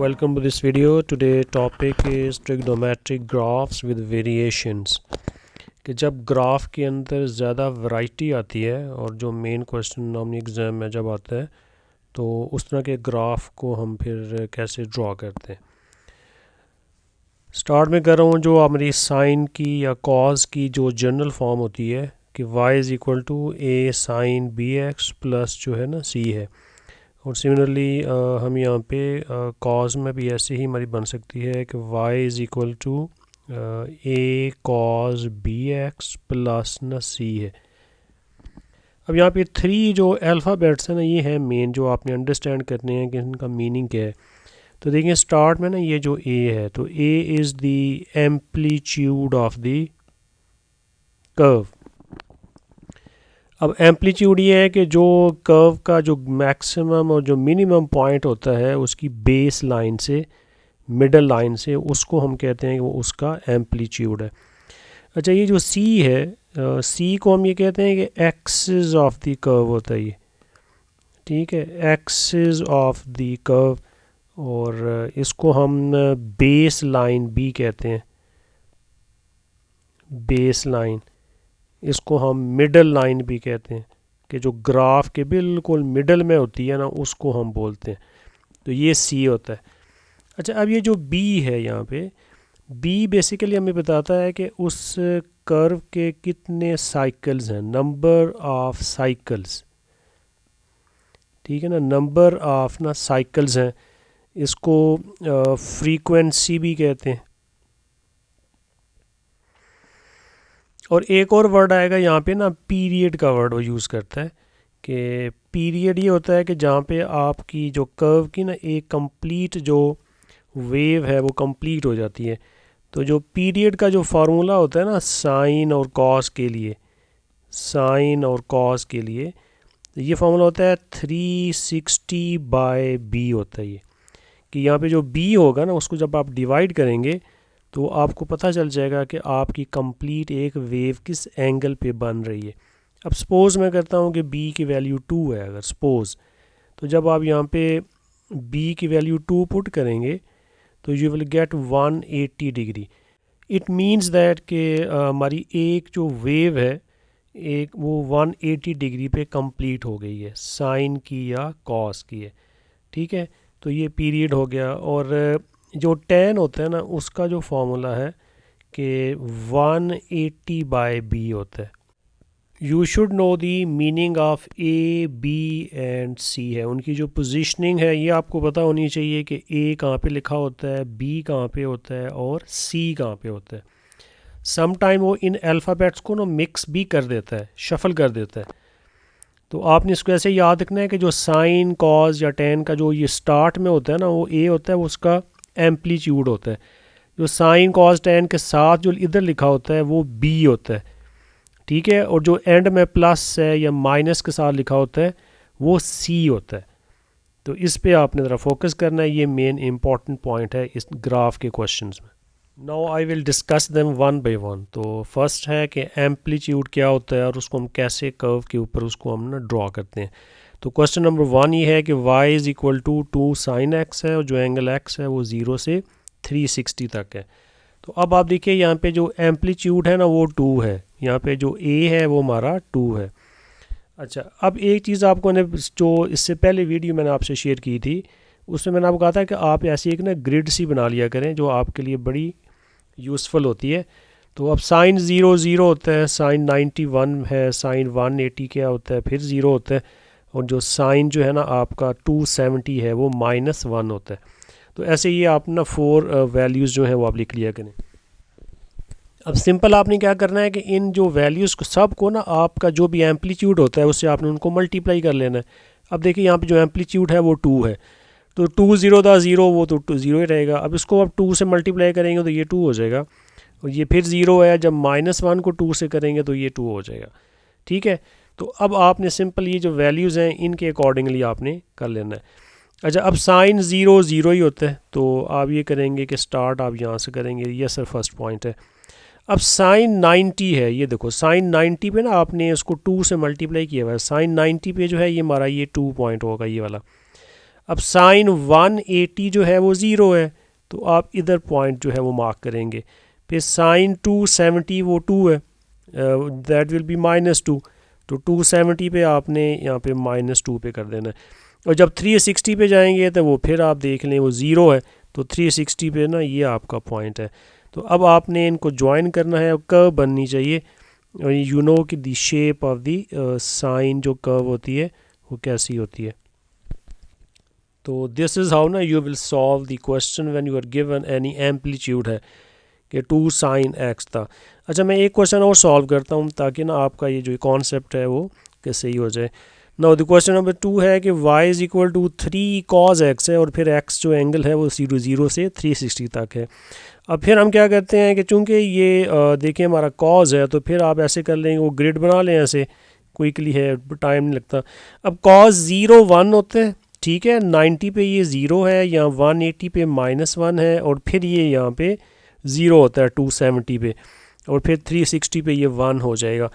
Welcome to this video. Today topic is trigonometric graphs with variations. कि जब graph के अंदर ज़्यादा वैरायटी आती है और जो मेन क्वेश्चन नॉर्मली एग्ज़ाम में जब आता है तो उस तरह के ग्राफ को हम फिर कैसे ड्रॉ करते हैं। स्टार्ट में कर रहा हूँ जो हमारी साइन की या कॉज की जो जनरल फॉर्म होती है कि y is equal to a sine b x plus जो है ना c है। और सिमिलरली हम यहाँ पे कॉज में भी ऐसे ही हमारी बन सकती है कि y is equal to a cos b x plus न c है। अब यहाँ पे 3 जो अल्फ़ाबेट्स हैं ना ये हैं मेन जो आपने अंडरस्टैंड करने हैं कि इनका मीनिंग क्या है। तो देखिए स्टार्ट में ना ये जो a है तो a is the amplitude of the curve. अब एम्पलीट्यूड ये है कि जो कर्व का जो मैक्सिमम और जो मिनिमम पॉइंट होता है उसकी बेस लाइन से मिडल लाइन से उसको हम कहते हैं कि वो उसका एम्पलीट्यूड है। अच्छा ये जो c है c को हम ये कहते हैं कि एक्सिस ऑफ द कर्व होता है ये, ठीक है, एक्सिस ऑफ द कर्व। और इसको हम बेस लाइन b कहते हैं, बेस लाइन। इसको हम मिडल लाइन भी कहते हैं कि जो ग्राफ के बिल्कुल मिडल में होती है ना उसको हम बोलते हैं। तो ये सी होता है। अच्छा अब ये जो बी है यहाँ पे बी बेसिकली हमें बताता है कि उस कर्व के कितने साइकिल्स हैं, नंबर ऑफ साइकिल्स, ठीक है ना, नंबर ऑफ ना साइकिल्स हैं। इसको फ्रीक्वेंसी भी कहते हैं। और एक और वर्ड आएगा यहाँ पे ना, पीरियड का वर्ड वो यूज़ करता है कि पीरियड ये होता है कि जहाँ पे आपकी जो कर्व की ना एक कंप्लीट जो वेव है वो कंप्लीट हो जाती है। तो जो पीरियड का जो फार्मूला होता है ना साइन और कॉस के लिए, साइन और कॉस के लिए तो ये फार्मूला होता है 360/b होता है ये, कि यहाँ पे जो b होगा ना उसको जब आप डिवाइड करेंगे तो आपको पता चल जाएगा कि आपकी कंप्लीट एक वेव किस एंगल पे बन रही है। अब सपोज़ मैं करता हूँ कि b की वैल्यू 2 है अगर सपोज़, तो जब आप यहाँ पे b की वैल्यू 2 पुट करेंगे तो you will get 180 degree. It means that कि हमारी एक जो वेव है एक वो 180 डिग्री पे कंप्लीट हो गई है, साइन की या कॉस की है, ठीक है। तो ये पीरियड हो गया। और जो tan होता है ना उसका जो फॉर्मूला है कि 180/b होता है। You should know the meaning of a, b and c है, उनकी जो पोजीशनिंग है ये आपको पता होनी चाहिए कि a कहाँ पे लिखा होता है, b कहाँ पे होता है और c कहाँ पे होता है। सम टाइम वो इन अल्फ़ाबेट्स को ना मिक्स भी कर देता है, शफल कर देता है। तो आपने इसको ऐसे याद रखना है कि जो साइन कॉस या tan का जो ये स्टार्ट में होता है ना वो a होता है, वो उसका एम्पलीट्यूड होता है। जो साइन कॉस tan के साथ जो इधर लिखा होता है वो b होता है, ठीक है। और जो एंड में प्लस है या माइनस के साथ लिखा होता है वो c होता है। तो इस पे आपने ज़रा फोकस करना है, ये मेन इंपॉर्टेंट पॉइंट है इस ग्राफ के क्वेश्चंस में। Now I will discuss them one by one. तो फर्स्ट है कि एम्पलीट्यूड क्या होता है और उसको हम कैसे कर्व के ऊपर उसको हम ना ड्रॉ करते हैं। तो क्वेश्चन नंबर 1 ये है कि y is equal to 2 sine x है और जो एंगल x है वो 0 से 360 तक है। तो अब आप देखिए यहाँ पे जो एम्पलीट्यूड है ना वो 2 है, यहाँ पे जो a है वो हमारा 2 है। अच्छा अब एक चीज़ आपको ने जो इससे पहले वीडियो मैंने आपसे शेयर की थी उसमें मैंने आपको कहा था कि आप ऐसी एक ना ग्रिड सी बना लिया करें जो आपके लिए बड़ी यूज़फुल होती है। तो अब साइन 0 0 होता है, साइन 91 है, साइन 180 क्या होता है, फिर 0 होता है, और जो साइन जो है ना आपका 270 है वो -1 होता है। तो ऐसे ये आप ना 4 वैल्यूज़ जो हैं वो आप लिख लिया करें। अब सिंपल आपने क्या करना है कि इन जो वैल्यूज़ को सब को ना आपका जो भी एम्पलीट्यूड होता है उससे आपने उनको मल्टीप्लाई कर लेना है। अब देखिए यहाँ पे जो एम्पलीट्यूड है वो 2 है, तो 2 0 था 0 वो तो 0 ही रहेगा। अब इसको आप 2 से मल्टीप्लाई करेंगे तो ये 2 हो जाएगा, और ये फिर 0 है, जब -1 को 2 से करेंगे तो ये 2 हो जाएगा, ठीक है। तो अब आपने सिंपल ये जो वैल्यूज़ हैं इनके अकॉर्डिंगली आपने कर लेना है। अच्छा अब साइन 0 0 ही होता है, तो आप ये करेंगे कि स्टार्ट आप यहाँ से करेंगे, ये सर फर्स्ट पॉइंट है। अब साइन 90 है, ये देखो साइन 90 पे ना आपने इसको 2 से मल्टीप्लाई किया हुआ है, साइन 90 पे जो है ये हमारा ये 2 पॉइंट होगा ये वाला। अब साइन 180 जो है वो ज़ीरो है, तो आप इधर पॉइंट जो है वो मार्क करेंगे। फिर साइन 270 वो 2 है, दैट विल बी -2, तो 270 पे आपने यहाँ पे -2 पे कर देना है। और जब 360 पे जाएंगे तो वो फिर आप देख लें वो ज़ीरो है, तो 360 पे ना ये आपका पॉइंट है। तो अब आपने इनको ज्वाइन करना है और कर्व बननी चाहिए। और यू नो कि the shape of the sine जो कर्व होती है वो कैसी होती है। तो दिस इज़ हाउ ना you will solve the question when you are given any amplitude है कि 2 sin x था। अच्छा, मैं एक क्वेश्चन और सॉल्व करता हूँ ताकि ना आपका ये जो कॉन्सेप्ट है वो कि सही हो जाए। नाउ द क्वेश्चन नंबर 2 है कि y is equal to 3 cos x है, और फिर x जो एंगल है वो 0 से 360 तक है। अब फिर हम क्या करते हैं कि चूंकि ये देखिए हमारा cos है, तो फिर आप ऐसे कर लेंगे, वो ग्रिड बना लें ऐसे, क्विकली है, टाइम नहीं लगता। अब cos 0 1 होते हैं, ठीक है, 90 पे ये 0 है, यहाँ 180 पे -1 है, और फिर ये यहाँ पे 0 होता है 270 पे, और फिर 360 पे ये 1 हो जाएगा।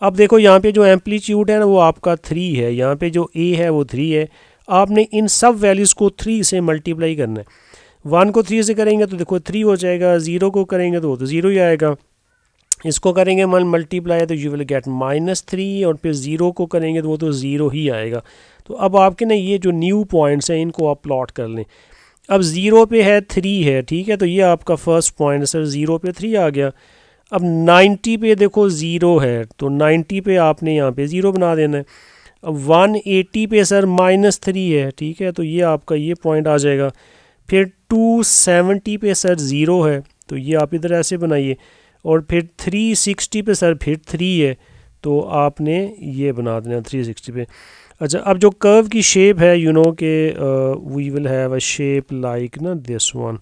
अब देखो यहाँ पे जो एम्पलीट्यूड है ना वो आपका 3 है, यहाँ पे जो a है वो 3 है। आपने इन सब वैल्यूज़ को 3 से मल्टीप्लाई करना है। 1 को 3 से करेंगे तो देखो 3 हो जाएगा, 0 को करेंगे तो वो तो 0 ही आएगा, इसको करेंगे मल्टीप्लाई तो यू विल गेट -3, और फिर 0 को करेंगे तो वो तो 0 ही आएगा। तो अब आपके ना ये जो न्यू पॉइंट्स हैं इनको आप प्लॉट कर लें। अब 0 पे है 3 है, ठीक है, तो ये आपका फर्स्ट पॉइंट है सर, 0 पे 3 आ गया। अब 90 पे देखो 0 है, तो 90 पे आपने यहाँ पे 0 बना देना है। अब 180 पे सर -3 है, ठीक है, तो ये आपका ये पॉइंट आ जाएगा। फिर 270 पे सर 0 है, तो ये आप इधर ऐसे बनाइए, और फिर 360 पे सर फिर 3 है, तो आपने ये बना देना 360 पे। अच्छा, अब जो कर्व की शेप है यू नो के we will have a shape like ना दिस वन,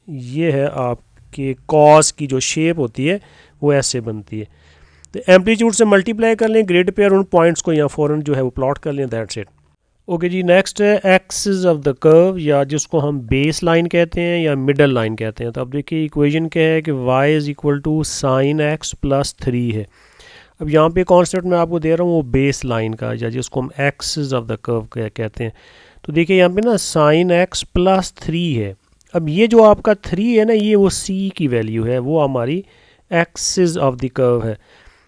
ये है आपके कॉस की जो शेप होती है वो ऐसे बनती है। तो एम्पलीट्यूड से मल्टीप्लाई कर लें ग्रिड पे, और उन पॉइंट्स को यहाँ फ़ौरन जो है वो प्लॉट कर लें, दैट्स इट। ओके जी, नेक्स्ट है एक्सिस ऑफ द कर्व, या जिसको हम बेस लाइन कहते हैं या मिडल लाइन कहते हैं। तो अब देखिए इक्वेशन क्या है कि y is equal to sine x plus 3 है। अब यहाँ पे कॉन्सेप्ट मैं आपको दे रहा हूँ वो बेस लाइन का, या जिसको हम एक्सिस ऑफ द कर्व कहते हैं। तो देखिए यहाँ पे ना साइन x प्लस 3 है। अब ये जो आपका 3 है ना, ये वो c की वैल्यू है, वो हमारी एक्सिस ऑफ द कर्व है।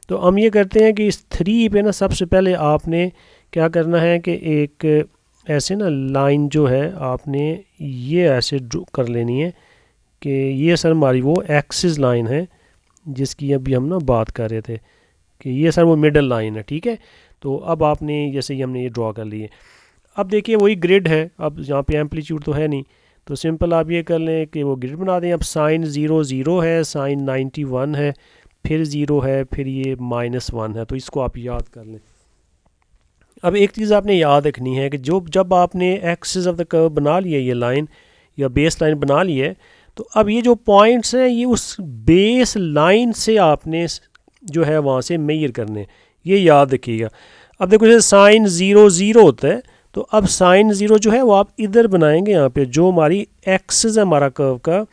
तो हम ये करते हैं कि इस 3 पे ना सबसे पहले आपने क्या करना है कि एक ऐसे ना लाइन जो है आपने ये ऐसे ड्रॉ कर लेनी है कि ये सर हमारी वो एक्सिस लाइन है जिसकी अभी हम ना बात कर रहे थे कि ये सर वो मिडल लाइन है, ठीक है। तो अब आपने जैसे ही हमने ये ड्रॉ कर ली है, अब देखिए वही ग्रिड है, अब यहाँ पे एम्पलीट्यूड तो है नहीं, तो सिंपल आप ये कर लें कि वो ग्रिड बना दें। अब साइन 0 0 है, साइन 91 है, फिर 0 है, फिर ये -1 है, तो इसको आप याद कर लें। अब एक चीज़ आपने याद रखनी है कि जब आपने एक्सिस ऑफ द कर्व बना लिया, ये लाइन या बेस लाइन बना ली है, तो अब ये जो पॉइंट्स हैं ये उस बेस लाइन से आपने जो है वहाँ से मेजर करने, ये याद रखिएगा। अब देखो जैसे साइन 0 0 होता है, तो अब साइन 0 जो है वो आप इधर बनाएंगे, यहाँ पे जो हमारी एक्सिस है हमारा कर्व का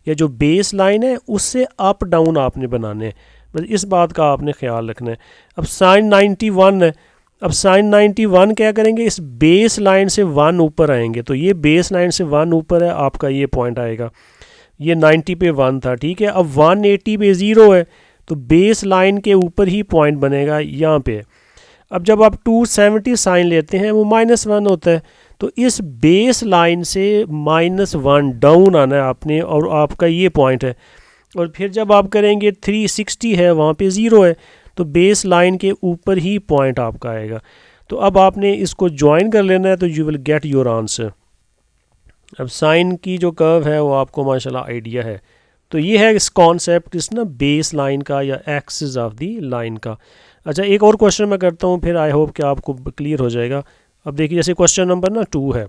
या जो बेस लाइन है उससे अप डाउन आपने बनाने हैं, बस इस बात का आपने ख्याल रखना है। अब साइन 91 है, अब साइन 91 क्या करेंगे, इस बेस लाइन से 1 ऊपर आएंगे, तो ये बेस लाइन से 1 ऊपर है, आपका ये पॉइंट आएगा, ये 90 पे 1 था, ठीक है। अब 180 पे 0 है, तो बेस लाइन के ऊपर ही पॉइंट बनेगा यहाँ पे। अब जब आप 270 साइन लेते हैं वो -1 होता है, तो इस बेस लाइन से -1 डाउन आना है आपने, और आपका ये पॉइंट है। और फिर जब आप करेंगे 360 है, वहाँ पे 0 है, तो बेस लाइन के ऊपर ही पॉइंट आपका आएगा। तो अब आपने इसको ज्वाइन कर लेना है, तो you will get your answer. अब साइन की जो कर्व है वो आपको माशाल्लाह आइडिया है। तो ये है इस कॉन्सेप्ट इस ना बेस लाइन का या एक्सिस ऑफ दी लाइन का। अच्छा, एक और क्वेश्चन मैं करता हूँ, फिर आई होप कि आपको क्लियर हो जाएगा। अब देखिए जैसे क्वेश्चन नंबर ना 2 है,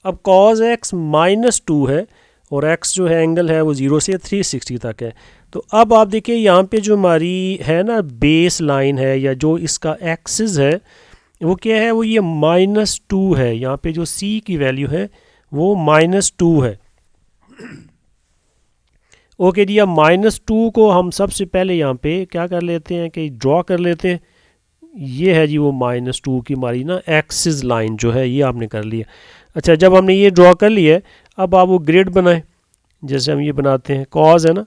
अब cos x -2 है, और x जो है एंगल है वो 0 से 360 तक है। तो अब आप देखिए यहाँ पे जो हमारी है ना बेस लाइन है या जो इसका एक्सिस है वो क्या है, वो ये -2 है, यहाँ पे जो c की वैल्यू है वो -2 है। ओके जी, अब -2 को हम सबसे पहले यहाँ पे क्या कर लेते हैं कि ड्रॉ कर लेते हैं। ये है जी वो -2 की हमारी ना एक्सिस लाइन जो है, ये आपने कर लिया। अच्छा, जब हमने ये ड्रॉ कर लिया है, अब आप वो ग्रिड बनाएं जैसे हम ये बनाते हैं। कॉज है ना,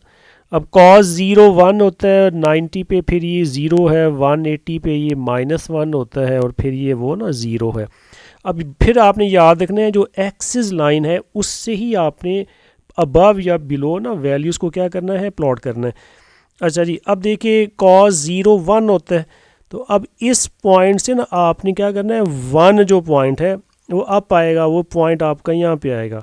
अब कॉज 0 1 होता है 90 पे, फिर ये 0 है 180 पे, ये -1 होता है, और फिर ये वो ना 0 है। अब फिर आपने याद रखना है जो एक्सिस लाइन है उससे ही आपने अबव या बिलो ना वैल्यूज़ को क्या करना है, प्लॉट करना है। अच्छा जी, अब देखिए कॉस 0 1 होता है, तो अब इस पॉइंट से ना आपने क्या करना है, 1 जो पॉइंट है वो अप आएगा, वो पॉइंट आपका यहाँ पे आएगा।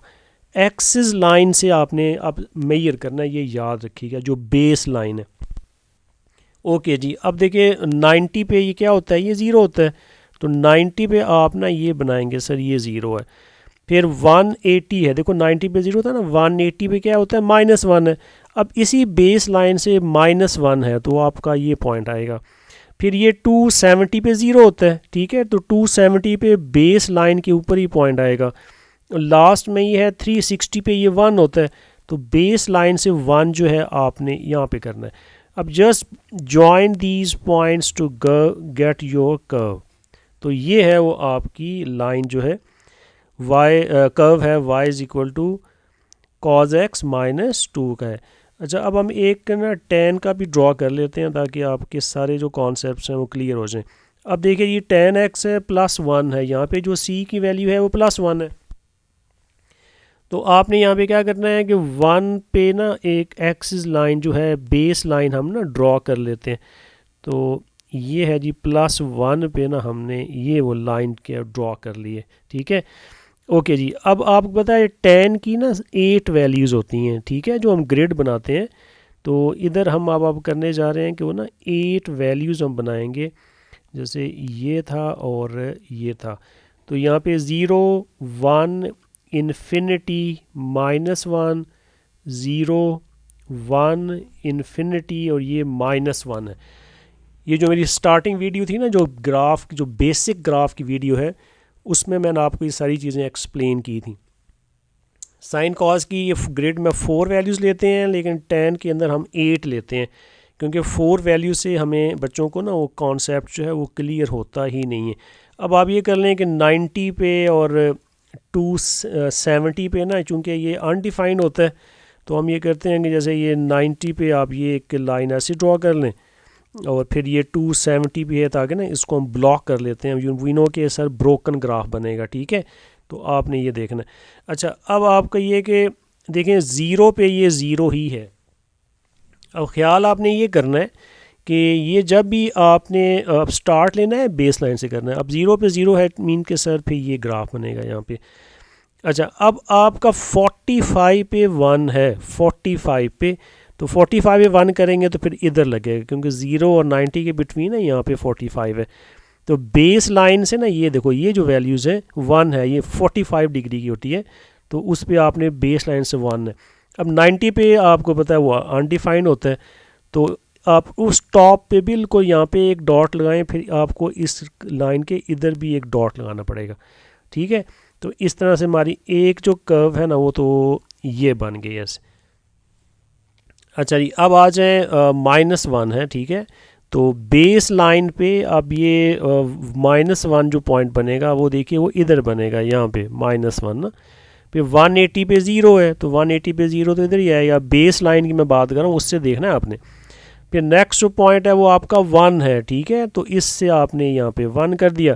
एक्सिस लाइन से आपने अब मेजर करना है, ये याद रखिएगा, जो बेस लाइन है। ओके जी, अब देखिए 90 पे ये क्या होता है, ये 0 होता है, तो 90 पे आप ना ये बनाएंगे सर, ये 0 है। फिर 180 है, देखो 90 पे 0 था ना, 180 पे क्या होता है, -1 है। अब इसी बेस लाइन से -1 है, तो आपका ये पॉइंट आएगा। फिर ये 270 पे 0 होता है, ठीक है, तो 270 पे बेस लाइन के ऊपर ही पॉइंट आएगा। लास्ट में ये है 360 पे ये 1 होता है, तो बेस लाइन से 1 जो है आपने यहाँ पे करना है। अब just join these points to get your curve, तो ये है वो आपकी लाइन जो है, वाई कर्व है y is equal to cos x -2 का है। अच्छा, अब हम एक ना tan का भी ड्रॉ कर लेते हैं ताकि आपके सारे जो कॉन्सेप्ट्स हैं वो क्लियर हो जाएं। अब देखिए ये tan x है +1 है, यहाँ पे जो c की वैल्यू है वो +1 है, तो आपने यहाँ पे क्या करना है कि 1 पे ना एक एक्सिस लाइन जो है बेस लाइन हम ना ड्रॉ कर लेते हैं। तो ये है जी +1 पे ना हमने ये वो लाइन के ड्रॉ कर लिए, ठीक है। ओके जी, अब आपको पता है tan की ना 8 वैल्यूज़ होती हैं, ठीक है, जो हम ग्रिड बनाते हैं। तो इधर हम अब करने जा रहे हैं कि वो ना 8 वैल्यूज़ हम बनाएंगे, जैसे ये था और ये था। तो यहाँ पे 0 1 इन्फिनिटी -1 0 1 इन्फिनिटी और ये -1 है। ये जो मेरी स्टार्टिंग वीडियो थी ना, जो ग्राफ, जो बेसिक ग्राफ की वीडियो है, उसमें मैंने आपको ये सारी चीज़ें एक्सप्लेन की थी। साइन कॉस की ये ग्रिड में 4 वैल्यूज़ लेते हैं, लेकिन tan के अंदर हम 8 लेते हैं, क्योंकि 4 वैल्यू से हमें बच्चों को ना वो कॉन्सेप्ट जो है वो क्लियर होता ही नहीं है। अब आप ये कर लें कि 90 पे और 270 पे ना, चूँकि ये अनडिफाइंड होता है, तो हम ये करते हैं कि जैसे ये 90 पे आप ये एक लाइन ऐसे ड्रॉ कर लें, और फिर ये 270 भी है, ताकि ना इसको हम ब्लॉक कर लेते हैं, वी नो कि सर ब्रोकन ग्राफ बनेगा, ठीक है। तो आपने ये देखना है। अच्छा, अब आपका ये कि देखें 0 पे ये 0 ही है। अब ख्याल आपने ये करना है कि ये जब भी आपने अब स्टार्ट लेना है बेस लाइन से करना है। अब 0 पे 0 है, मीन के सर फिर ये ग्राफ बनेगा यहाँ पे। अच्छा, अब आपका 45 पे 1 है, 45 पे, तो 45 पे 1 करेंगे तो फिर इधर लगेगा, क्योंकि 0 और 90 के बिटवीन है, यहाँ पे 45 है। तो बेस लाइन से ना ये देखो, ये जो वैल्यूज़ है 1 है, ये 45 डिग्री की होती है, तो उस पर आपने बेस लाइन से 1 है। अब 90 पे आपको पता है वो अनडिफाइंड होता है, तो आप उस टॉप पे बिल्कुल यहाँ पे एक डॉट लगाएं, फिर आपको इस लाइन के इधर भी एक डॉट लगाना पड़ेगा, ठीक है। तो इस तरह से हमारी एक जो कर्व है ना वो तो ये बन गई ऐसे। अच्छा जी, अब आ जाए -1 है, ठीक है। तो बेस लाइन पे अब ये -1 जो पॉइंट बनेगा वो देखिए वो इधर बनेगा, यहाँ पे -1 ना। फिर 180 पे 0 है, तो 180 पे 0 तो इधर ही आएगा। बेस लाइन की मैं बात कर रहा हूँ, उससे देखना है आपने। फिर नेक्स्ट जो पॉइंट है वो आपका 1 है, ठीक है, तो इससे आपने यहाँ पे 1 कर दिया।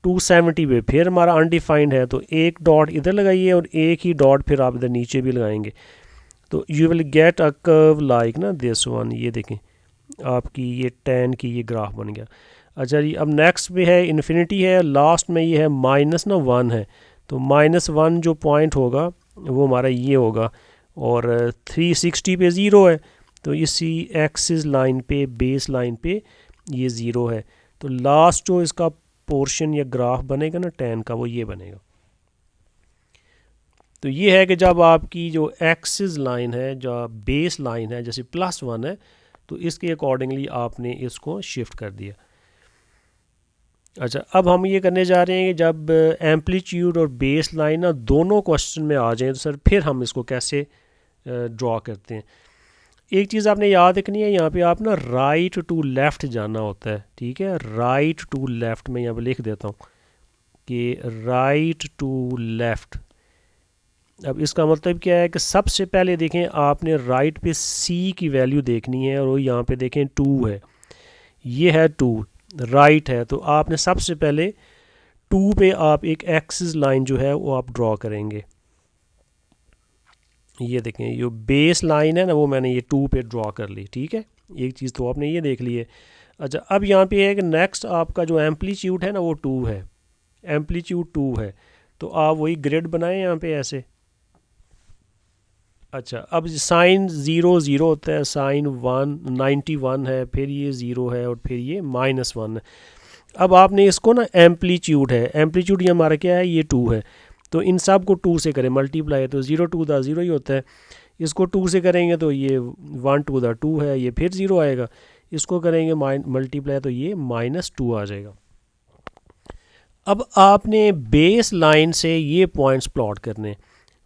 270 पे फिर हमारा अनडिफाइंड है, तो एक डॉट इधर लगाइए और एक ही डॉट फिर आप इधर नीचे भी लगाएंगे, तो you will get a curve like ना दिस वन। ये देखें आपकी ये tan की ये ग्राफ बन गया। अच्छा जी, अब नेक्स्ट पे है इन्फिनिटी है, लास्ट में ये है -1 है, तो -1 जो पॉइंट होगा वो हमारा ये होगा, और 360 पे 0 है, तो इसी एक्सिस लाइन पे बेस लाइन पे ये 0 है। तो लास्ट जो इसका पोर्शन या ग्राफ बनेगा ना tan का, वो ये बनेगा। तो ये है कि जब आपकी जो एक्सिस लाइन है, जो बेस लाइन है, जैसे +1 है, तो इसके अकॉर्डिंगली आपने इसको शिफ्ट कर दिया। अच्छा, अब हम ये करने जा रहे हैं कि जब एम्पलीट्यूड और बेस लाइन ना दोनों क्वेश्चन में आ जाएं, तो सर फिर हम इसको कैसे ड्रॉ करते हैं। एक चीज़ आपने याद रखनी है, यहाँ पे आप ना राइट टू लेफ़्ट जाना होता है, ठीक है, राइट टू लेफ़्ट में यहाँ पे लिख देता हूँ। कि राइट टू लेफ़्ट। अब इसका मतलब क्या है कि सबसे पहले देखें आपने राइट पे सी की वैल्यू देखनी है और वो यहाँ पे देखें 2 है, ये है 2 राइट है। तो आपने सबसे पहले 2 पे आप एक एक्सिस लाइन जो है वो आप ड्रॉ करेंगे। ये देखें ये बेस लाइन है ना वो मैंने ये 2 पे ड्रॉ कर ली, ठीक है। एक चीज़ तो आपने ये देख ली है। अच्छा अब यहाँ पे है कि नेक्स्ट आपका जो एम्पलीट्यूड है ना वो 2 है, एम्पलीट्यूड 2 है। तो आप वही ग्रिड बनाएं यहाँ पे ऐसे। अच्छा अब साइन 0 0 होता है, साइन 1 91 है, फिर ये 0 है और फिर ये -1 है। अब आपने इसको ना एम्पलीट्यूड है, एम्पलीट्यूड ये हमारा क्या है, ये 2 है। तो इन सब को 2 से करें मल्टीप्लाई, तो 0 2 दा 0 ही होता है। इसको 2 से करेंगे तो ये 1 2 दा 2 है, ये फिर 0 आएगा। इसको करेंगे मल्टीप्लाई तो ये -2 आ जाएगा। अब आपने बेस लाइन से ये पॉइंट्स प्लॉट करने।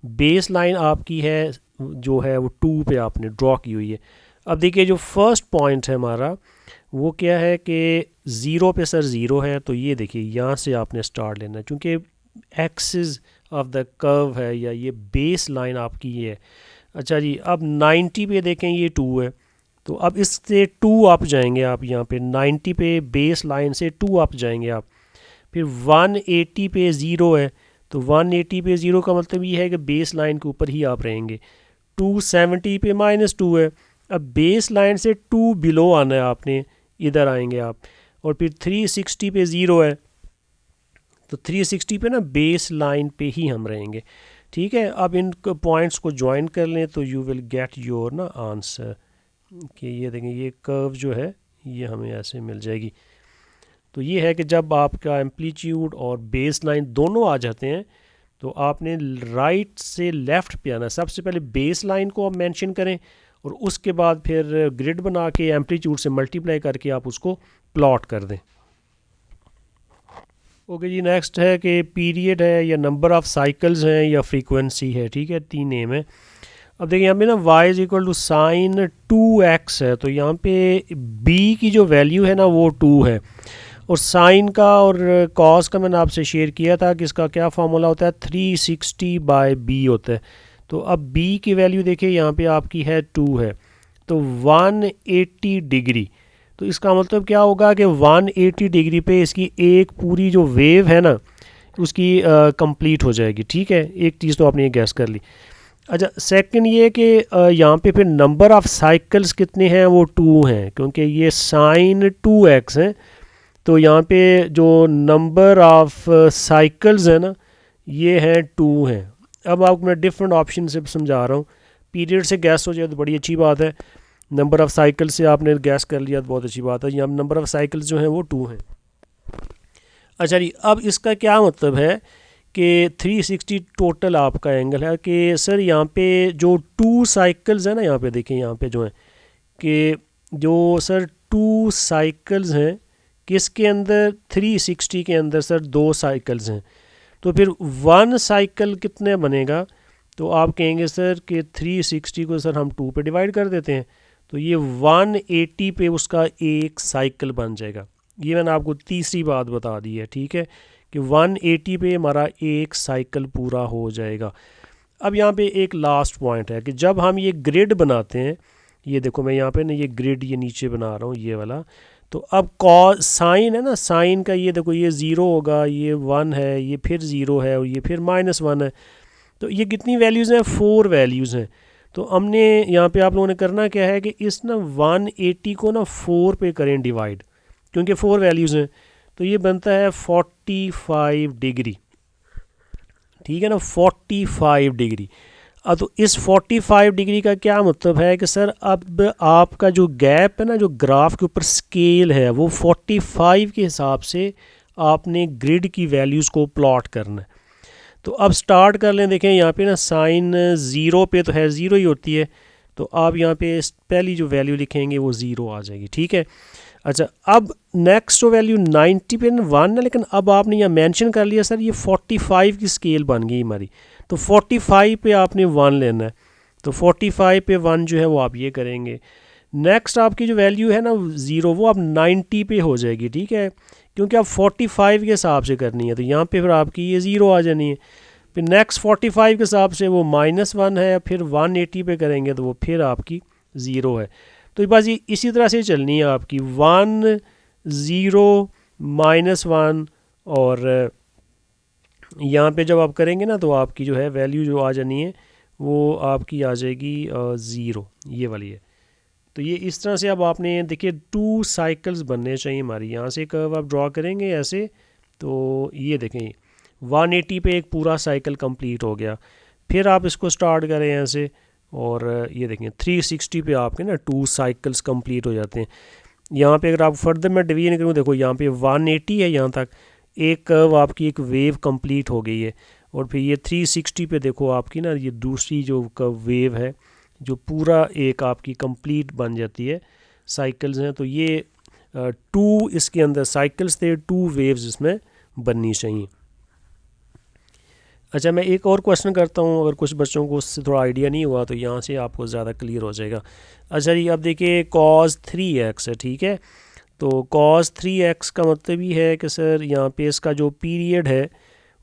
बेस लाइन आपकी है जो है वो 2 पे आपने ड्रॉ की हुई है। अब देखिए जो फर्स्ट पॉइंट है हमारा वो क्या है कि 0 पे सर 0 है, तो ये देखिए यहाँ से आपने स्टार्ट लेना है क्योंकि एक्सिस ऑफ द कर्व है या ये बेस लाइन आपकी ये है। अच्छा जी अब 90 पे देखें ये 2 है, तो अब इससे 2 आप जाएंगे, आप यहाँ पे 90 पे बेस लाइन से 2 आप जाएंगे आप। फिर 180 पे 0 है, तो 180 पे 0 का मतलब ये है कि बेस लाइन के ऊपर ही आप रहेंगे। 270 पे -2 है, अब बेस लाइन से 2 बिलो आना है आपने, इधर आएंगे आप। और फिर 360 पे 0 है, तो 360 पे ना बेस लाइन पे ही हम रहेंगे, ठीक है। अब इन पॉइंट्स को ज्वाइन कर लें तो यू विल गेट योर ना आंसर कि ये देखें ये कर्व जो है ये हमें ऐसे मिल जाएगी। तो ये है कि जब आपका एम्पलीट्यूड और बेस लाइन दोनों आ जाते हैं तो आपने राइट से लेफ़्ट पे आना। सबसे पहले बेस लाइन को आप मेंशन करें और उसके बाद फिर ग्रिड बना के एम्पलीट्यूड से मल्टीप्लाई करके आप उसको प्लॉट कर दें। ओके जी नेक्स्ट है कि पीरियड है या नंबर ऑफ़ साइकिल्स हैं या फ्रीक्वेंसी है, ठीक है, 3 नेम है। अब देखिए यहाँ पे ना y is equal to sine 2x है, तो यहाँ पे b की जो वैल्यू है ना वो 2 है और साइन का और कॉस का मैंने आपसे शेयर किया था कि इसका क्या फार्मूला होता है, 360/b होता है। तो अब b की वैल्यू देखिए यहाँ पे आपकी है 2 है, तो 180 डिग्री। तो इसका मतलब क्या होगा कि 180 डिग्री पे इसकी एक पूरी जो वेव है ना उसकी कंप्लीट हो जाएगी, ठीक है। एक चीज़ तो आपने ये गैस कर ली। अच्छा सेकंड ये कि यहाँ पे फिर नंबर ऑफ़ साइकिल्स कितने हैं, वो 2 हैं क्योंकि ये साइन 2x है। तो यहाँ पे जो नंबर ऑफ़ साइकिल्स है ना ये हैं 2 हैं। अब आपको मैं डिफरेंट ऑप्शन से समझा रहा हूँ। पीरियड से गैस हो जाए तो बड़ी अच्छी बात है, नंबर ऑफ़ साइकिल से आपने गैस कर लिया तो बहुत अच्छी बात है। यहाँ नंबर ऑफ़ साइकिल्स जो हैं वो 2 हैं। अच्छा जी अब इसका क्या मतलब है कि 360 टोटल आपका एंगल है कि सर यहाँ पे जो 2 साइकिल्स हैं ना, यहाँ पे देखें यहाँ पे जो है कि जो सर 2 साइकिल्स हैं किसके अंदर, 360 के अंदर सर 2 साइकिल्स हैं। तो फिर 1 साइकिल कितने बनेगा, तो आप कहेंगे सर कि 360 को सर हम 2 पे डिवाइड कर देते हैं, तो ये 180 पे उसका एक साइकिल बन जाएगा। ये मैंने आपको तीसरी बात बता दी है, ठीक है, कि 180 पे हमारा एक साइकिल पूरा हो जाएगा। अब यहाँ पे एक लास्ट पॉइंट है कि जब हम ये ग्रिड बनाते हैं, ये देखो मैं यहाँ पे ना ये ग्रिड ये नीचे बना रहा हूँ ये वाला, तो अब कॉस साइन है ना, साइन का ये देखो ये 0 होगा, ये 1 है, ये फिर 0 है और ये फिर -1 है। तो ये कितनी वैल्यूज़ हैं, 4 वैल्यूज़ हैं। तो हमने यहाँ पे आप लोगों ने करना क्या है कि इस ना 180 को ना 4 पे करें डिवाइड, क्योंकि 4 वैल्यूज़ हैं। तो ये बनता है 45 डिग्री, ठीक है ना, 45 डिग्री। अब तो इस 45 डिग्री का क्या मतलब है कि सर अब आपका जो गैप है ना, जो ग्राफ के ऊपर स्केल है, वो 45 के हिसाब से आपने ग्रिड की वैल्यूज़ को प्लॉट करना है। तो अब स्टार्ट कर लें। देखें यहाँ पे ना साइन 0 पे तो है 0 ही होती है, तो आप यहाँ पे पहली जो वैल्यू लिखेंगे वो 0 आ जाएगी, ठीक है। अच्छा अब नेक्स्ट वैल्यू 90 पे 1 है, लेकिन अब आपने यहाँ मेंशन कर लिया सर ये 45 की स्केल बन गई हमारी, तो 45 पे आपने 1 लेना है। तो 45 पे 1 जो है वो आप ये करेंगे, नेक्स्ट आपकी जो वैल्यू है ना 0 वो अब 90 पे हो जाएगी, ठीक है, क्योंकि अब 45 के हिसाब से करनी है तो यहाँ पे फिर आपकी ये 0 आ जानी है। फिर नेक्स्ट 45 के हिसाब से वो -1 है, फिर 180 पे करेंगे तो वो फिर आपकी 0 है। तो बस ये इसी तरह से चलनी है आपकी 1 0 -1, और यहाँ पे जब आप करेंगे ना तो आपकी जो है वैल्यू जो आ जानी है वो आपकी आ जाएगी 0, ये वाली है। तो ये इस तरह से अब आपने देखिए 2 साइकिल्स बनने चाहिए हमारी। यहाँ से कर्व आप ड्रॉ करेंगे ऐसे, तो ये देखें 180 पे एक पूरा साइकिल कंप्लीट हो गया। फिर आप इसको स्टार्ट करें यहाँ से, और ये देखें 360 पे आपके ना 2 साइकिल्स कंप्लीट हो जाते हैं। यहाँ पे अगर आप फर्दर मैं डिवीजन करूँ, देखो यहाँ पे 180 है, यहाँ तक एक कर्व आपकी एक वेव कंप्लीट हो गई है, और फिर ये 360 पे देखो आपकी ना ये दूसरी जो कर्व वेव है जो पूरा एक आपकी कंप्लीट बन जाती है, साइकिल्स हैं। तो ये 2 इसके अंदर साइकिल्स थे, 2 वेव्स इसमें बननी चाहिए। अच्छा, मैं एक और क्वेश्चन करता हूँ, अगर कुछ बच्चों को उससे थोड़ा आइडिया नहीं हुआ तो यहाँ से आपको ज़्यादा क्लियर हो जाएगा। अच्छा जी, अब देखिए cos 3x है, ठीक है, तो cos 3x का मतलब ही है कि सर यहाँ पे इसका जो पीरियड है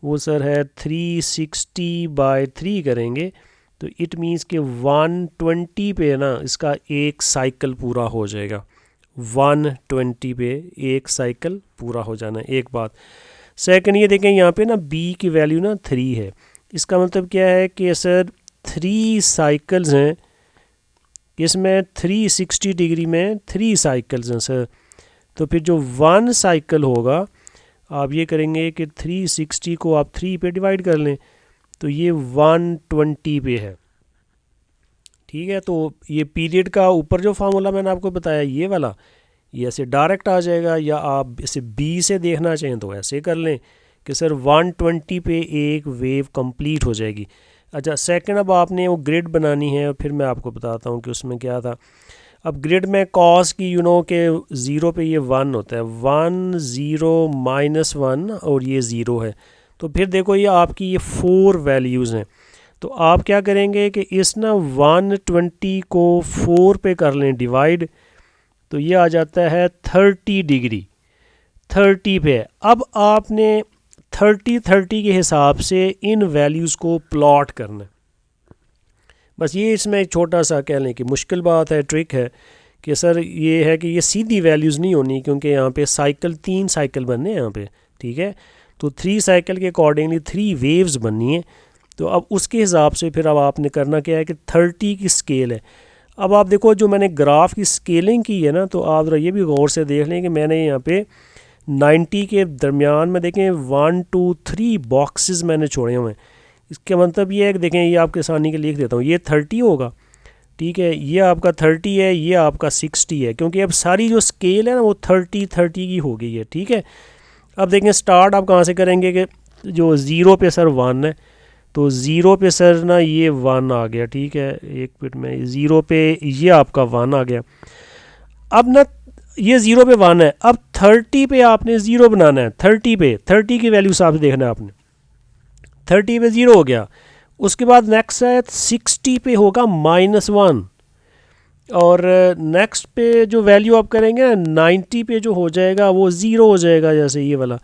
वो सर है 360/3 करेंगे, तो इट मीन्स कि 120 पे ना इसका एक साइकिल पूरा हो जाएगा। 120 पे एक साइकिल पूरा हो जाना है, एक बात। सेकंड ये देखें यहाँ पे ना b की वैल्यू ना 3 है, इसका मतलब क्या है कि सर 3 साइकिल्स हैं, इसमें 360 डिग्री में 3 साइकिल्स हैं सर। तो फिर जो 1 साइकिल होगा आप ये करेंगे कि 360 को आप 3 पे डिवाइड कर लें, तो ये 120 पे है, ठीक है। तो ये पीरियड का ऊपर जो फार्मूला मैंने आपको बताया ये वाला, ये ऐसे डायरेक्ट आ जाएगा, या आप इसे बी से देखना चाहें तो ऐसे कर लें कि सर 120 पे एक वेव कंप्लीट हो जाएगी। अच्छा, सेकंड अब आपने वो ग्रिड बनानी है, और फिर मैं आपको बताता हूँ कि उसमें क्या था। अब ग्रिड में कॉस की के 0 पे ये 1 होता है, 1 0 -1 और ये 0 है। तो फिर देखो ये आपकी ये 4 वैल्यूज़ हैं, तो आप क्या करेंगे कि इस ना 120 को 4 पे कर लें डिवाइड, तो ये आ जाता है 30 डिग्री, 30 पे। अब आपने 30 के हिसाब से इन वैल्यूज़ को प्लॉट करना है। बस ये इसमें एक छोटा सा कह लें कि मुश्किल बात है, ट्रिक है कि सर ये है कि ये सीधी वैल्यूज़ नहीं होनी, क्योंकि यहाँ पे साइकिल 3 साइकिल बनने हैं यहाँ पे, ठीक है। तो 3 साइकिल के अकॉर्डिंगली 3 वेव्स बननी है। तो अब उसके हिसाब से फिर अब आपने करना क्या है कि 30 की स्केल है। अब आप देखो जो मैंने ग्राफ की स्केलिंग की है ना, तो आप ये भी गौर से देख लें कि मैंने यहाँ पे 90 के दरमियान में देखें 1 2 3 बॉक्सेस मैंने छोड़े हुए हैं। इसका मतलब ये है कि देखें, ये आपके आसानी के लिख देता हूँ, ये 30 होगा, ठीक है, ये आपका 30 है, ये आपका 60 है, क्योंकि अब सारी जो स्केल है ना वो 30 की हो गई है, ठीक है। अब देखें स्टार्ट आप कहाँ से करेंगे कि जो 0 पे सर 1 है, तो 0 पे सर ना ये 1 आ गया, ठीक है, एक मिनट में 0 पे ये आपका 1 आ गया। अब ना ये 0 पे 1 है, अब 30 पे आपने 0 बनाना है, 30 की वैल्यू साफ देखना है आपने, 30 पे 0 हो गया। उसके बाद नेक्स्ट है 60 पे होगा -1, और नेक्स्ट पे जो वैल्यू आप करेंगे 90 पे जो हो जाएगा वो 0 हो जाएगा, जैसे ये वाला।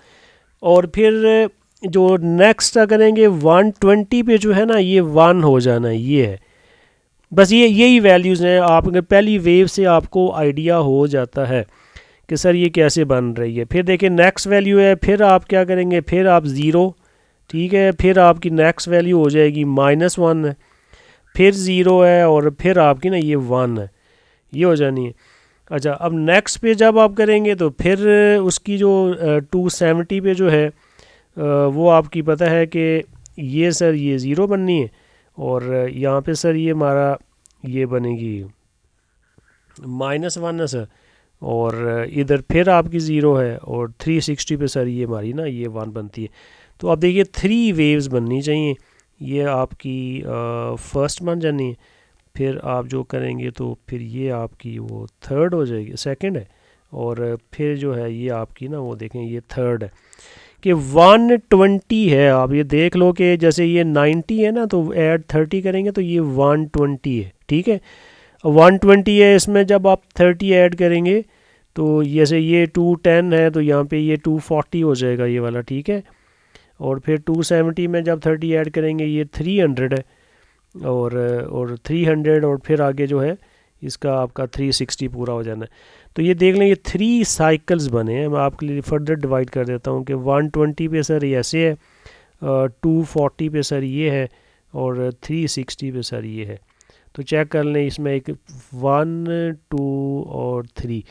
और फिर जो नेक्स्ट करेंगे 120 पे जो है ना ये 1 हो जाना है, ये है। बस यही वैल्यूज़ हैं। आप अगर पहली वेव से आपको आइडिया हो जाता है कि सर ये कैसे बन रही है। फिर देखिए नेक्स्ट वैल्यू है, फिर आप क्या करेंगे, फिर आप 0, ठीक है, फिर आपकी नेक्स्ट वैल्यू हो जाएगी -1 है, फिर 0 है, और फिर आपकी ना ये 1 है, ये हो जानी है। अच्छा, अब नेक्स्ट पे जब आप करेंगे तो फिर उसकी जो 270 पे जो है वो आपकी पता है कि ये सर ये 0 बननी है, और यहाँ पे सर ये हमारा ये बनेगी -1 है सर, और इधर फिर आपकी 0 है, और 360 पे सर ये हमारी ना ये 1 बनती है। तो अब देखिए 3 वेव्स बननी चाहिए, ये आपकी फर्स्ट बन जानी है। फिर आप जो करेंगे तो फिर ये आपकी वो थर्ड हो जाएगी, सेकंड है, और फिर जो है ये आपकी ना वो देखें ये थर्ड है कि 120 है। आप ये देख लो कि जैसे ये 90 है ना, तो ऐड 30 करेंगे तो ये 120 है, ठीक है। 120 है, इसमें जब आप 30 ऐड करेंगे तो जैसे ये 210 है तो यहाँ पे ये 240 हो जाएगा ये वाला, ठीक है। और फिर 270 में जब 30 ऐड करेंगे ये 300 है, और 300 और फिर आगे जो है इसका आपका 360 पूरा हो जाना है। तो ये देख लें ये 3 साइकिल्स बने हैं। मैं आपके लिए फर्दर डिवाइड कर देता हूँ कि 120 पे सर ये ऐसे है, 240 पे सर ये है, और 360 पे सर ये है। तो चेक कर लें इसमें एक 1 2 और 3,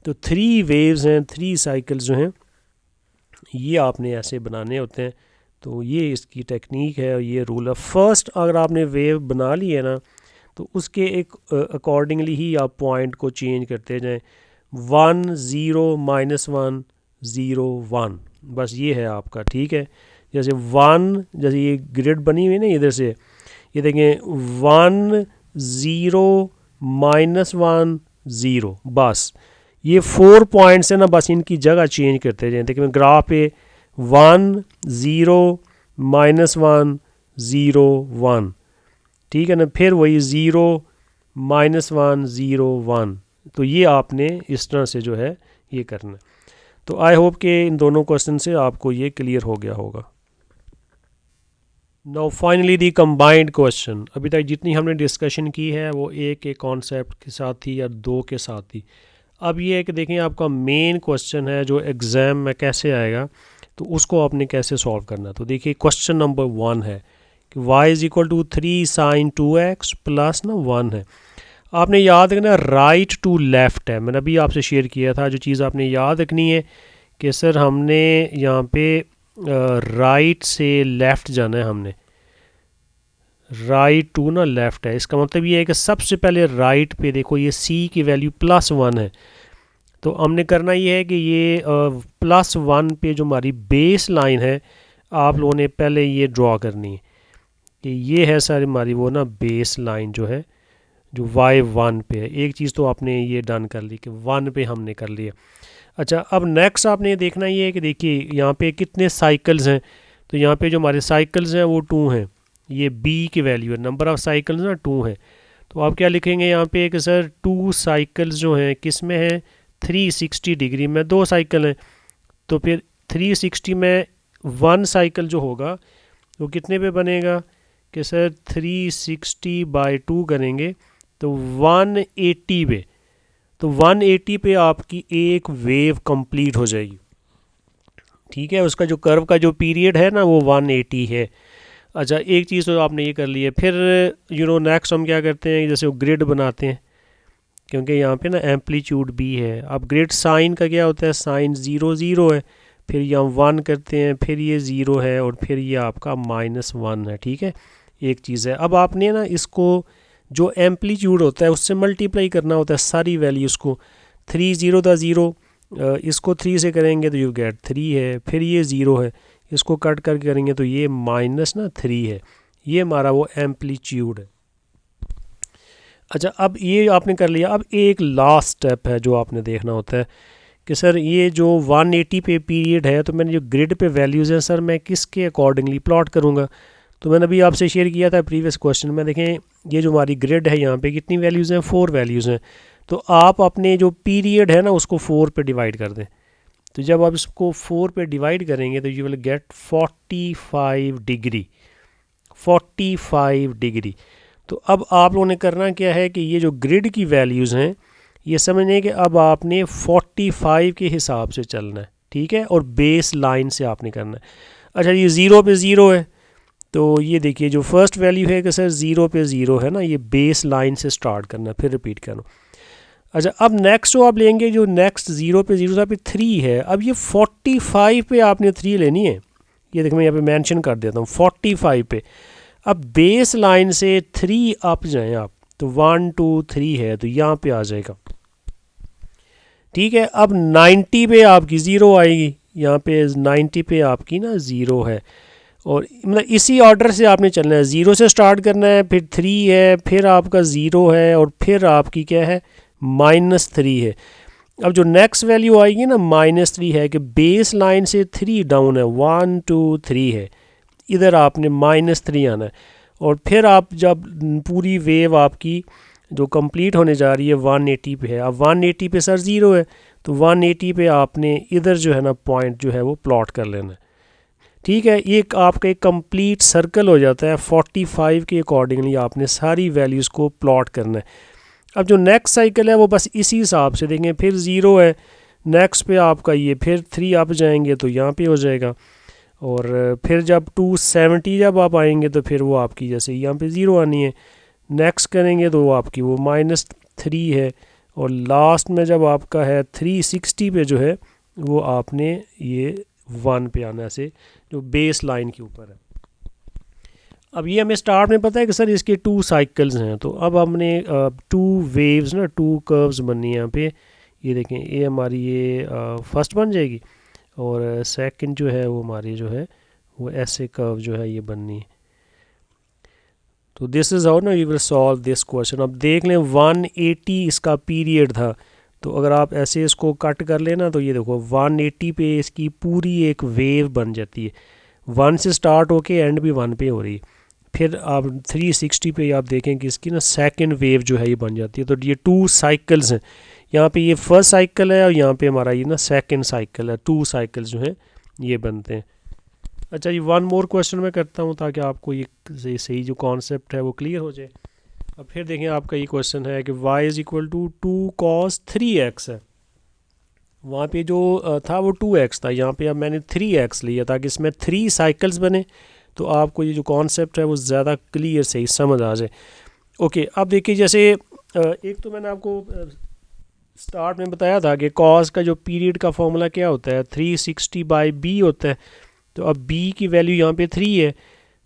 तो 3 वेव्स हैं, 3 साइकिल्स जो हैं ये आपने ऐसे बनाने होते हैं। तो ये इसकी टेक्निक है और ये रूल है। फर्स्ट अगर आपने वेव बना ली है ना तो उसके एक अकॉर्डिंगली ही आप पॉइंट को चेंज करते जाएं, 1 0 -1 0 1, बस ये है आपका, ठीक है। जैसे 1, जैसे ये ग्रिड बनी हुई है ना इधर से, ये देखें 1 0 -1 0, बस ये 4 पॉइंट्स है ना, बस इनकी जगह चेंज करते जाएं। देखिए मैं ग्राफ पे 1 0 -1 0 1, ठीक है ना, फिर वही 0 -1 0 1। तो ये आपने इस तरह से जो है ये करना है। तो आई होप कि इन दोनों क्वेश्चन से आपको ये क्लियर हो गया होगा। Now finally the combined question. अभी तक जितनी हमने डिस्कशन की है वो एक के कॉन्सेप्ट के साथ थी या 2 के साथ थी। अब ये है कि देखें आपका मेन क्वेश्चन है जो एग्ज़ाम में कैसे आएगा, तो उसको आपने कैसे सॉल्व करना। तो देखिए क्वेश्चन नंबर 1 है कि y = 3 sin 2x प्लस ना 1 है। आपने याद रखना राइट टू लेफ़्ट है, मैंने अभी आपसे शेयर किया था। जो चीज़ आपने याद रखनी है कि सर हमने यहाँ पे राइट से लेफ़्ट जाना है, हमने राइट टू ना लेफ़्ट है। इसका मतलब ये है कि सबसे पहले राइट पे देखो ये c की वैल्यू +1 है, तो हमने करना ये है कि ये +1 पे जो हमारी बेस लाइन है आप लोगों ने पहले ये ड्रॉ करनी है कि ये है सर हमारी वो ना बेस लाइन जो है जो y1 पे है। एक चीज़ तो आपने ये डन कर ली कि 1 पे हमने कर लिया। अच्छा अब नेक्स्ट आपने ये देखना ये है कि देखिए यहाँ पे कितने साइकिल्स हैं। तो यहाँ पे जो हमारे साइकिल्स हैं वो 2 हैं, ये b की वैल्यू है, नंबर ऑफ़ साइकिल्स ना 2 है। तो आप क्या लिखेंगे यहाँ पे कि सर 2 साइकिल्स जो हैं किस में हैं, 360 डिग्री में 2 साइकिल हैं। तो फिर 360 में 1 साइकिल जो होगा वो कितने पे बनेगा कि सर 360/2 करेंगे तो 180 पे। तो 180 पे आपकी एक वेव कंप्लीट हो जाएगी, ठीक है। उसका जो कर्व का जो पीरियड है ना वो 180 है। अच्छा एक चीज़ तो आपने ये कर ली है। फिर नेक्स्ट हम क्या करते हैं, जैसे वो ग्रिड बनाते हैं, क्योंकि यहाँ पे ना एम्पलीट्यूड भी है। अब ग्रिड साइन का क्या होता है, साइन 0 0 है, फिर यहाँ 1 करते हैं, फिर ये 0 है, और फिर ये आपका -1 है, ठीक है। एक चीज़ है, अब आपने ना इसको जो एम्पलीट्यूड होता है उससे मल्टीप्लाई करना होता है सारी वैल्यूज़ को। 3 0 था 0, इसको 3 से करेंगे तो यू गेट 3 है, फिर ये 0 है, इसको कट करके करेंगे तो ये -3 है। ये हमारा वो एम्पलीट्यूड है। अच्छा अब ये आपने कर लिया। अब एक लास्ट स्टेप है जो आपने देखना होता है कि सर ये जो 180 पे पीरियड है, तो मैंने जो ग्रिड पे वैल्यूज़ हैं सर मैं किसके अकॉर्डिंगली प्लॉट करूँगा। तो मैंने अभी आपसे शेयर किया था प्रीवियस क्वेश्चन में। देखें ये जो हमारी ग्रिड है यहाँ पे कितनी वैल्यूज़ हैं, 4 वैल्यूज़ हैं। तो आप अपने जो पीरियड है ना उसको 4 पे डिवाइड कर दें। तो जब आप इसको 4 पे डिवाइड करेंगे तो you will get 45 degree, 45 degree. तो अब आप लोगों ने करना क्या है कि ये जो ग्रिड की वैल्यूज़ हैं ये समझने कि अब आपने 45 के हिसाब से चलना है, ठीक है, और बेस लाइन से आपने करना है। अच्छा ये 0 पे 0 है, तो ये देखिए जो फर्स्ट वैल्यू है कि सर 0 पे 0 है ना, ये बेस लाइन से स्टार्ट करना है, फिर रिपीट करना। अच्छा अब नेक्स्ट जो आप लेंगे, जो नेक्स्ट 0 पे 0 था पे 3 है, अब ये 45 पे आपने 3 लेनी है। ये देखो मैं यहाँ पे मेंशन कर देता हूँ 45 पे। अब बेस लाइन से 3 अप जाएं आप, तो 1 2 3 है, तो यहाँ पे आ जाएगा, ठीक है। अब 90 पे आपकी 0 आएगी, यहाँ पे 90 पे आपकी ना 0 है, और मतलब इसी ऑर्डर से आपने चलना है। 0 से स्टार्ट करना है, फिर 3 है, फिर आपका 0 है, और फिर आपकी क्या है -3 है। अब जो नेक्स्ट वैल्यू आएगी ना -3 है कि बेस लाइन से 3 डाउन है, 1 2 3 है, इधर आपने -3 आना है। और फिर आप जब पूरी वेव आपकी जो कंप्लीट होने जा रही है 180 पे है। अब 180 पे सर 0 है, तो 180 पे आपने इधर जो है ना पॉइंट जो है वो प्लॉट कर लेना है। ठीक है, ये आपका एक कंप्लीट सर्कल हो जाता है। 45 के अकॉर्डिंगली आपने सारी वैल्यूज़ को प्लॉट करना है। अब जो नेक्स्ट साइकिल है वो बस इसी हिसाब से देखें, फिर 0 है, नेक्स्ट पे आपका ये फिर 3 अप जाएंगे तो यहाँ पे हो जाएगा, और फिर जब 270 जब आप आएंगे तो फिर वो आपकी जैसे यहाँ पे 0 आनी है। नेक्स्ट करेंगे तो वो आपकी वो -3 है, और लास्ट में जब आपका है 360 पे जो है वो आपने ये 1 पे आना से जो बेस लाइन के ऊपर है। अब ये हमें स्टार्ट में पता है कि सर इसके 2 साइकिल्स हैं, तो अब हमने 2 वेव्स ना 2 कर्व्स बननी है यहाँ पे। ये देखें, ये हमारी ये फर्स्ट बन जाएगी, और सेकंड जो है वो हमारी जो है वो ऐसे कर्व जो है ये बननी है। तो दिस इज़ हाउ ना we will solve this question. अब देख लें 180 इसका पीरियड था, तो अगर आप ऐसे इसको कट कर लेना तो ये देखो 180 पे इसकी पूरी एक वेव बन जाती है। 1 से स्टार्ट होके एंड भी 1 पे हो रही है। फिर आप 360 पे आप देखें कि इसकी ना सेकंड वेव जो है ये बन जाती है। तो ये 2 साइकिल्स हैं, यहाँ पे ये फर्स्ट साइकिल है और यहाँ पे हमारा ये ना सेकंड साइकिल है। 2 साइकिल्स जो हैं ये बनते हैं। अच्छा जी, 1 मोर क्वेश्चन मैं करता हूँ ताकि आपको ये सही जो कॉन्सेप्ट है वो क्लियर हो जाए। अब फिर देखें, आपका ये क्वेश्चन है कि y is equal to 2 cos 3x है। वहाँ पे जो था वो 2x था, यहाँ पे अब मैंने 3x लिया ताकि इसमें 3 साइकिल्स बने, तो आपको ये जो कॉन्सेप्ट है वो ज़्यादा क्लियर सही समझ आ जाए। ओके, अब देखिए जैसे एक तो मैंने आपको स्टार्ट में बताया था कि cos का जो पीरियड का फॉर्मूला क्या होता है, 360/b होता है। तो अब b की वैल्यू यहाँ पे 3 है,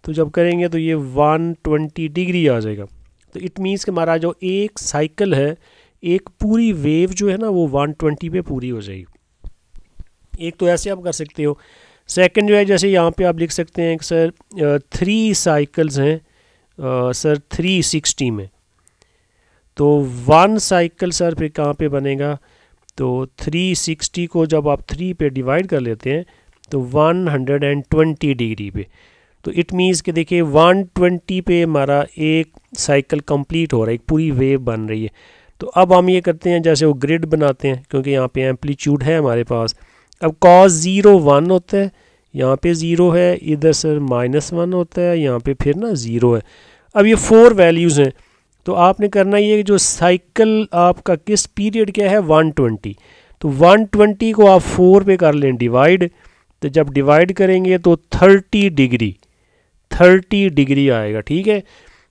तो जब करेंगे तो ये 120 डिग्री आ जाएगा। तो इट मीन्स कि हमारा जो एक साइकिल है, एक पूरी वेव जो है ना वो 120 पे पूरी हो जाएगी। एक तो ऐसे आप कर सकते हो। सेकंड जो है, जैसे यहाँ पे आप लिख सकते हैं कि सर 3 साइकिल्स हैं सर 360 में, तो 1 साइकिल सर फिर कहाँ पे बनेगा, तो 360 को जब आप 3 पे डिवाइड कर लेते हैं तो 120 डिग्री पे। तो इट मीन्स कि देखिए 120 पे हमारा एक साइकिल कंप्लीट हो रहा है, एक पूरी वेव बन रही है। तो अब हम ये करते हैं, जैसे वो ग्रिड बनाते हैं, क्योंकि यहाँ पे एम्पलीट्यूड है हमारे पास। अब cos 0 1 होता है, यहाँ पे 0 है, इधर सर -1 होता है, यहाँ पे फिर ना 0 है। अब ये 4 वैल्यूज़ हैं, तो आपने करना ये जो साइकिल आपका किस पीरियड क्या है 120, तो 120 को आप 4 पे कर लें डिवाइड, तो जब डिवाइड करेंगे तो 30 डिग्री आएगा। ठीक है,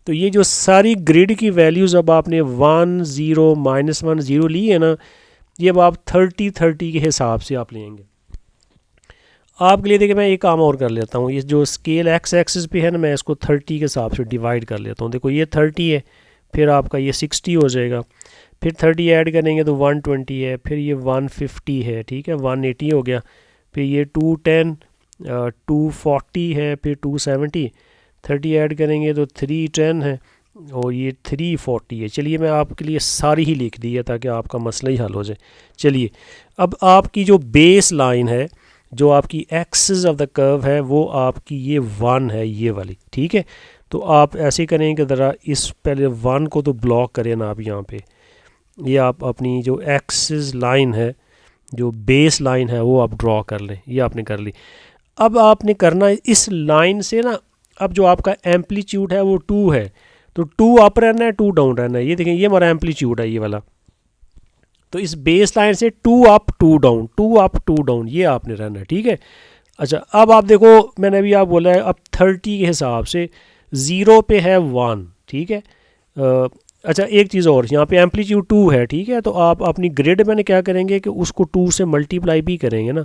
तो ये जो सारी ग्रिड की वैल्यूज़ अब आपने 1 0 -1 0 ली है ना, ये अब आप 30 के हिसाब से आप लेंगे। आपके लिए देखिए मैं एक काम और कर लेता हूँ, ये जो स्केल एक्स एक्सिस पे है ना, मैं इसको 30 के हिसाब से डिवाइड कर लेता हूँ। देखो ये 30 है, फिर आपका ये 60 हो जाएगा, फिर 30 ऐड करेंगे तो 120 है, फिर ये 150 है, ठीक है 180 हो गया, फिर ये 210 240 है, फिर 270, 30 ऐड करेंगे तो 310 है, और ये 340 है। चलिए मैं आपके लिए सारी ही लिख दी है ताकि आपका मसला ही हल हो जाए। चलिए, अब आपकी जो बेस लाइन है, जो आपकी एक्सिस ऑफ द कर्व है, वो आपकी ये 1 है, ये वाली। ठीक है, तो आप ऐसे करें कि ज़रा इस पहले 1 को तो ब्लॉक करें ना आप यहाँ पे। ये आप अपनी जो एक्सिस लाइन है, जो बेस लाइन है, वो आप ड्रॉ कर लें। ये आपने कर ली। अब आपने करना है इस लाइन से ना, अब जो आपका एम्पलीट्यूड है वो 2 है, तो 2 अप रहना है, 2 डाउन रहना है। ये देखें, ये हमारा एम्पलीट्यूड है ये वाला। तो इस बेस लाइन से 2 अप 2 डाउन, 2 अप 2 डाउन, ये आपने रहना है। ठीक है, अच्छा अब आप देखो, मैंने अभी आप बोला है अब 30 के हिसाब से 0 पे है 1। ठीक है, अच्छा एक चीज़ और, यहाँ पे एम्पलीट्यूड 2 है। ठीक है, तो आप अपनी ग्रिड में क्या करेंगे कि उसको 2 से मल्टीप्लाई भी करेंगे ना,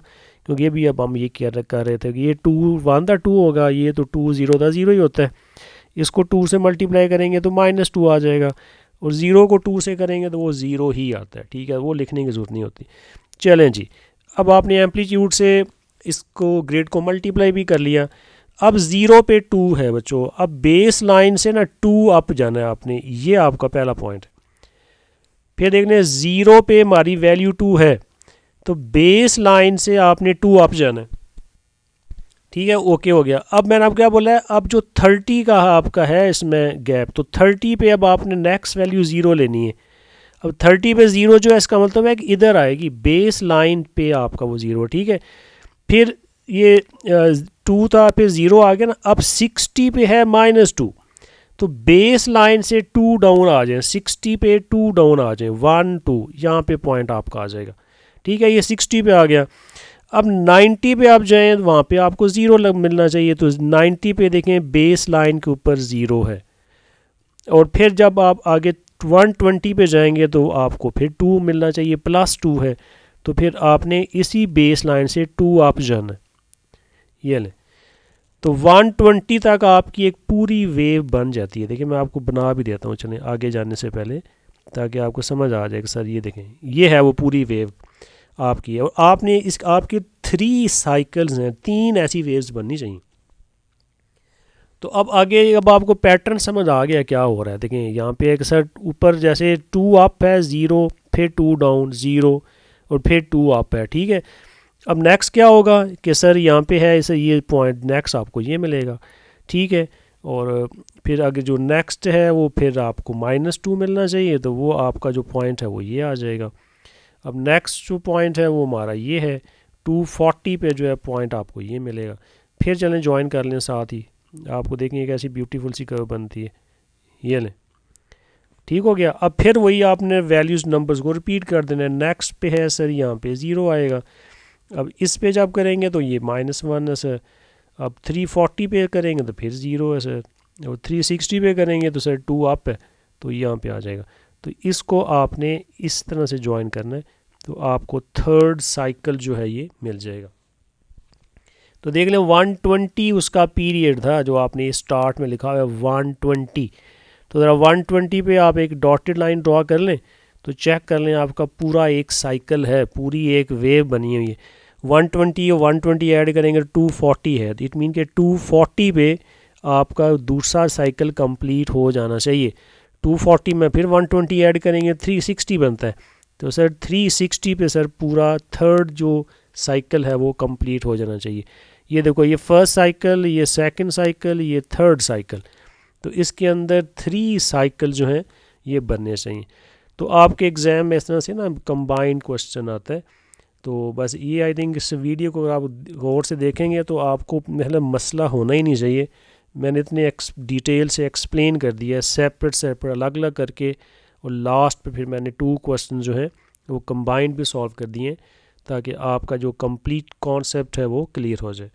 क्योंकि ये भी अब हम ये कर रहे थे कि ये 2 1 था 2 होगा, ये तो 2 0 था 0 ही होता है। इसको 2 से मल्टीप्लाई करेंगे तो -2 आ जाएगा, और 0 को 2 से करेंगे तो वो 0 ही आता है। ठीक है, वो लिखने की ज़रूरत नहीं होती। चलें जी, अब आपने एम्पलीट्यूड से इसको ग्रिड को मल्टीप्लाई भी कर लिया। अब 0 पे 2 है बच्चों, अब बेस लाइन से ना 2 अप जाना है आपने, ये आपका पहला पॉइंट है। फिर देखने 0 पे हमारी वैल्यू 2 है, तो बेस लाइन से आपने 2 अप जाना है। ठीक है, ओके हो गया। अब मैंने आपको क्या बोला है, अब जो 30 का आपका है इसमें गैप, तो 30 पे अब आपने नेक्स्ट वैल्यू ज़ीरो लेनी है। अब 30 पे ज़ीरो जो है इसका मतलब है कि इधर आएगी बेस लाइन पे आपका वो ज़ीरो, ठीक है। फिर ये 2 था, फिर ज़ीरो आ गया ना, अब 60 पे है -2, तो बेस लाइन से 2 डाउन आ जाए, 60 पे 2 डाउन आ जाए, 1 2 यहाँ पे पॉइंट आपका आ जाएगा, ठीक है। ये 60 पे आ गया। अब 90 पे आप जाएं, वहाँ पे आपको ज़ीरो मिलना चाहिए, तो 90 पे देखें बेस लाइन के ऊपर ज़ीरो है। और फिर जब आप आगे 120 पे जाएंगे तो आपको फिर 2 मिलना चाहिए, +2 है, तो फिर आपने इसी बेस लाइन से 2 आप जाना है। ये लें, तो 120 तक आपकी एक पूरी वेव बन जाती है। देखिए मैं आपको बना भी देता हूँ, चलें आगे जाने से पहले, ताकि आपको समझ आ जाए कि सर ये देखें, ये है वो पूरी वेव आपकी है। और आपने इस आपके 3 साइकिल्स हैं, 3 ऐसी वेव्स बननी चाहिए। तो अब आगे, अब आपको पैटर्न समझ आ गया क्या हो रहा है। देखें यहाँ पे एक सर ऊपर जैसे 2 अप है, ज़ीरो, फिर 2 डाउन, ज़ीरो, और फिर 2 अप है, ठीक है। अब नेक्स्ट क्या होगा कि सर यहाँ पे है इसे ये पॉइंट, नेक्स्ट आपको ये मिलेगा, ठीक है। और फिर आगे जो नेक्स्ट है वो फिर आपको -2 मिलना चाहिए, तो वो आपका जो पॉइंट है वो ये आ जाएगा। अब नेक्स्ट जो पॉइंट है वो हमारा ये है, 240 पे जो है पॉइंट आपको ये मिलेगा। फिर चलें ज्वाइन कर लें साथ ही, आपको देखेंगे कैसी ब्यूटीफुल सी कर्व बनती है। ये लें, ठीक हो गया। अब फिर वही आपने वैल्यूज़ नंबर्स को रिपीट कर देना है। नेक्स्ट पे है सर यहाँ पे ज़ीरो आएगा। अब इस पे जब करेंगे तो ये -1 है सर। अब 340 पे करेंगे तो फिर ज़ीरो है सर। और 360 पे करेंगे तो सर 2 अप है, तो यहाँ पे आ जाएगा। तो इसको आपने इस तरह से ज्वाइन करना है, तो आपको थर्ड साइकिल जो है ये मिल जाएगा। तो देख लें 120 उसका पीरियड था जो आपने स्टार्ट में लिखा हुआ है 120। तो ज़रा 120 पे आप एक डॉटेड लाइन ड्रॉ कर लें, तो चेक कर लें आपका पूरा एक साइकिल है, पूरी एक वेव बनी हुई है। 120 और 120 ऐड करेंगे 240 है, इट मीन के 240 पे आपका दूसरा साइकिल कंप्लीट हो जाना चाहिए। 240 में फिर 120 ऐड करेंगे 360 बनता है, तो सर 360 पे सर पूरा थर्ड जो साइकिल है वो कंप्लीट हो जाना चाहिए। ये देखो, ये फर्स्ट साइकिल, ये सेकंड साइकिल, ये थर्ड साइकिल, तो इसके अंदर 3 साइकिल जो हैं ये बनने चाहिए। तो आपके एग्ज़ाम में इस तरह से ना कंबाइंड क्वेश्चन आता है। तो बस ये आई थिंक इस वीडियो को अगर आप गौर से देखेंगे तो आपको मतलब मसला होना ही नहीं चाहिए। मैंने इतने डिटेल से एक्सप्लेन कर दिया है, सेपरेट सेपरेट अलग अलग करके, और लास्ट पे फिर मैंने 2 क्वेश्चन जो हैं वो कंबाइंड भी सॉल्व कर दिए हैं, ताकि आपका जो कंप्लीट कॉन्सेप्ट है वो क्लियर हो जाए।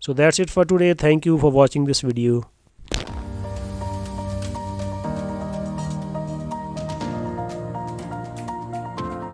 So that's it for today, thank you for watching this video.